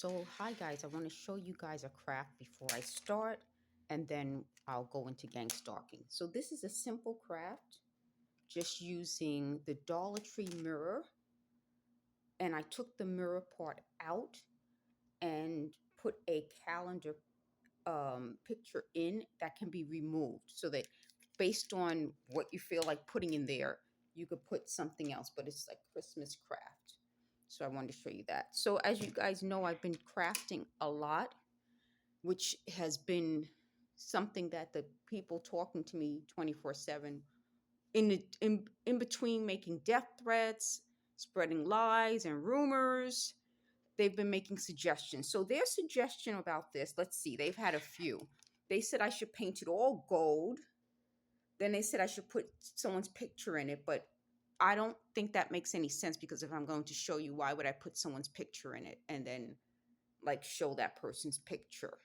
So, hi guys, I want to show you guys a craft before I start, and then I'll go into gang stalking. So, this is a simple craft just using the Dollar Tree mirror, and I took the mirror part out and put a calendar picture in that can be removed so that based on what you feel like putting in there, you could put something else, but it's like Christmas craft. So I wanted to show you that. So as you guys know, I've been crafting a lot, which has been something that the people talking to me 24/7 in between making death threats, spreading lies and rumors, they've been making suggestions. So their suggestion about this, let's see, they've had a few. They said I should paint it all gold. Then they said I should put someone's picture in it, but I don't think that makes any sense because if I'm going to show you, why would I put someone's picture in it and then like show that person's picture?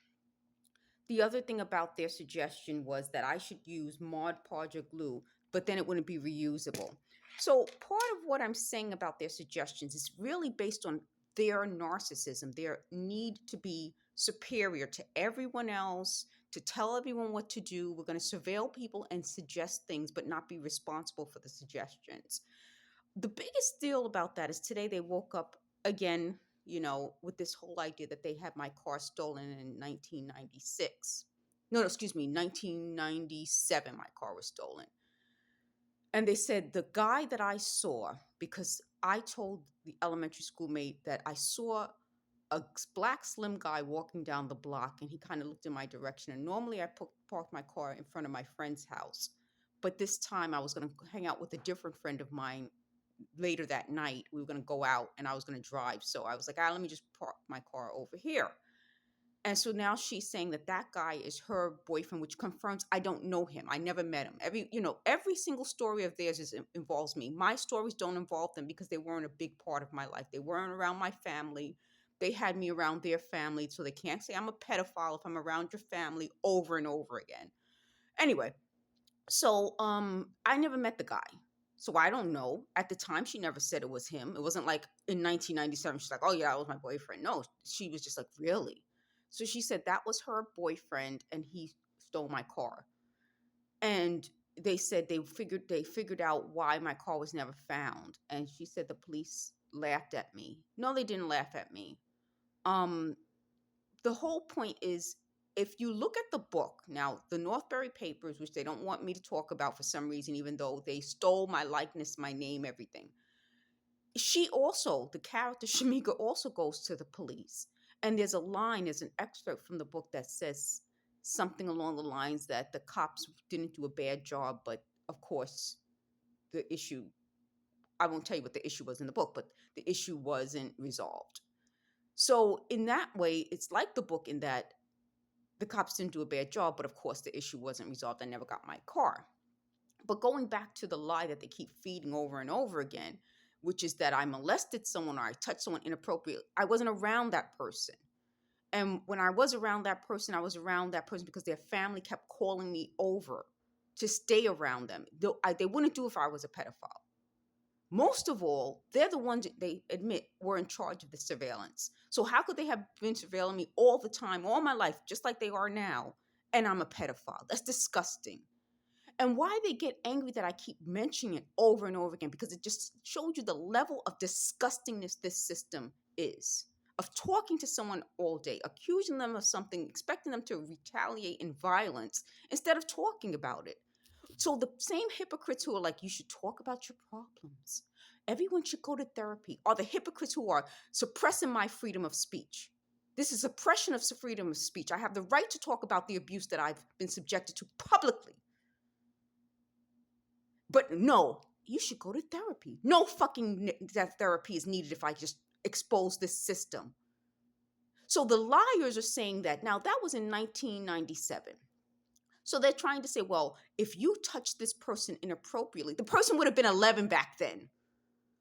The other thing about their suggestion was that I should use Mod Podge or glue, but then it wouldn't be reusable. So part of what I'm saying about their suggestions is really based on their narcissism, their need to be superior to everyone else, to tell everyone what to do. We're going to surveil people and suggest things, but not be responsible for the suggestions. The biggest deal about that is today they woke up again, with this whole idea that they had my car stolen in 1996. No, excuse me, 1997, my car was stolen. And they said the guy that I saw, because I told the elementary school mate that I saw a black slim guy walking down the block and he kind of looked in my direction. And normally I parked my car in front of my friend's house. But this time I was going to hang out with a different friend of mine later that night. We were going to go out and I was going to drive. So I was like, let me just park my car over here. And so now she's saying that that guy is her boyfriend, which confirms I don't know him. I never met him. Every single story of theirs involves me. My stories don't involve them because they weren't a big part of my life. They weren't around my family. They had me around their family, so they can't say I'm a pedophile if I'm around your family over and over again. Anyway, so I never met the guy. So I don't know. At the time, she never said it was him. It wasn't like in 1997, she's like, oh yeah, that was my boyfriend. No, she was just like, really? So she said that was her boyfriend and he stole my car. And they said they figured out why my car was never found. And she said the police laughed at me. No, they didn't laugh at me. Um, the whole point is, if you look at the book, now the Northbury Papers, which they don't want me to talk about for some reason, even though they stole my likeness, my name, everything. She also, the character Shamega, also goes to the police. And there's an excerpt from the book that says something along the lines that the cops didn't do a bad job, but of course, the issue, I won't tell you what the issue was in the book, but the issue wasn't resolved. So in that way, it's like the book in that the cops didn't do a bad job, but of course the issue wasn't resolved. I never got my car. But going back to the lie that they keep feeding over and over again, which is that I molested someone or I touched someone inappropriately, I wasn't around that person. And when I was around that person, I was around that person because their family kept calling me over to stay around them. They wouldn't do it if I was a pedophile. Most of all, they're the ones that they admit were in charge of the surveillance. So how could they have been surveilling me all the time, all my life, just like they are now, and I'm a pedophile? That's disgusting. And why they get angry that I keep mentioning it over and over again, because it just shows you the level of disgustingness this system is. Of talking to someone all day, accusing them of something, expecting them to retaliate in violence instead of talking about it. So the same hypocrites who are like, you should talk about your problems, everyone should go to therapy, are the hypocrites who are suppressing my freedom of speech. This is suppression of freedom of speech. I have the right to talk about the abuse that I've been subjected to publicly. But no, you should go to therapy. No fucking that therapy is needed if I just expose this system. So the liars are saying that. Now, that was in 1997. So they're trying to say, well, if you touch this person inappropriately, the person would have been 11 back then.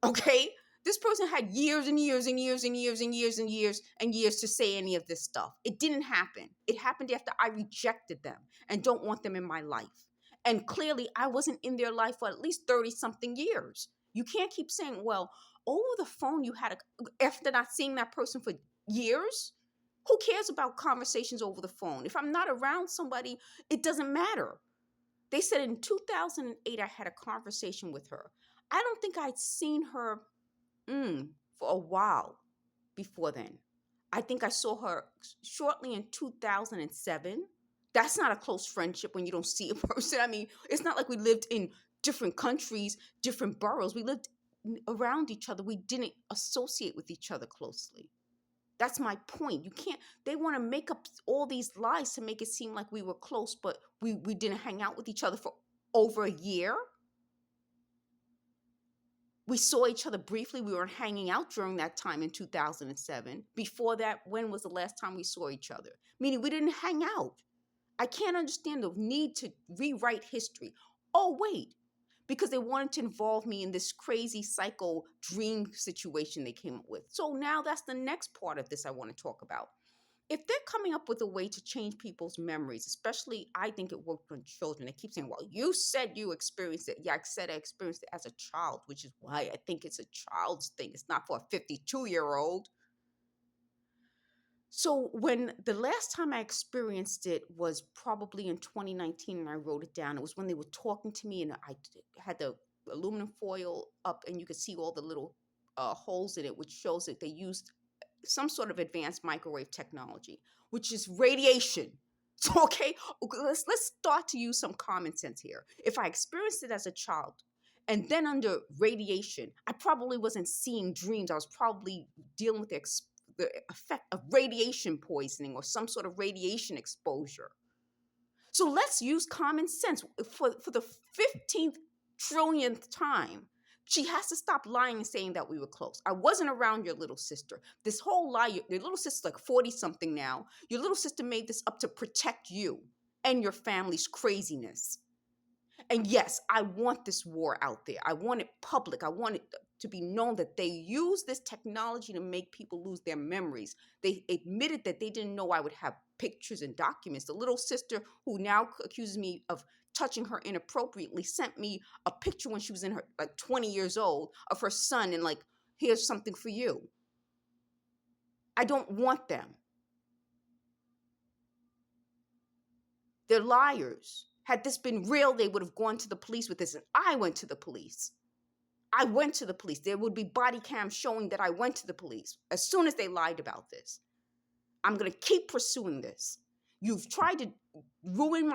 Okay? This person had years and years and years and years and years and years and years to say any of this stuff. It didn't happen. It happened after I rejected them and don't want them in my life. And clearly, I wasn't in their life for at least 30-something years. You can't keep saying, well, over the phone, you had after not seeing that person for years? Who cares about conversations over the phone? If I'm not around somebody, it doesn't matter. They said in 2008, I had a conversation with her. I don't think I'd seen her for a while before then. I think I saw her shortly in 2007. That's not a close friendship when you don't see a person. I mean, it's not like we lived in different countries, different boroughs. We lived around each other. We didn't associate with each other closely. That's my point. You can't, they want to make up all these lies to make it seem like we were close, but we didn't hang out with each other for over a year. We saw each other briefly. We weren't hanging out during that time in 2007. Before that, when was the last time we saw each other? Meaning we didn't hang out. I can't understand the need to rewrite history. Oh, wait, because they wanted to involve me in this crazy psycho dream situation they came up with. So now that's the next part of this I want to talk about. If they're coming up with a way to change people's memories, especially I think it worked on children, they keep saying, well, you said you experienced it. Yeah, I said I experienced it as a child, which is why I think it's a child's thing. It's not for a 52-year-old. So when the last time I experienced it was probably in 2019, and I wrote it down. It was when they were talking to me, and I had the aluminum foil up, and you could see all the little holes in it, which shows that they used some sort of advanced microwave technology, which is radiation. So, okay, let's start to use some common sense here. If I experienced it as a child, and then under radiation, I probably wasn't seeing dreams. I was probably dealing with the effect of radiation poisoning or some sort of radiation exposure. So let's use common sense for the 15th trillionth time. She has to stop lying and saying that we were close. I wasn't around your little sister. This whole lie, your little sister's like 40-something now. Your little sister made this up to protect you and your family's craziness. And yes, I want this war out there. I want it public. I want it to be known that they use this technology to make people lose their memories. They admitted that they didn't know I would have pictures and documents. The little sister who now accuses me of touching her inappropriately sent me a picture when she was in her like 20 years old of her son and like, here's something for you. I don't want them. They're liars. Had this been real, they would have gone to the police with this. And I went to the police. I went to the police. There would be body cams showing that I went to the police as soon as they lied about this. I'm going to keep pursuing this. You've tried to ruin my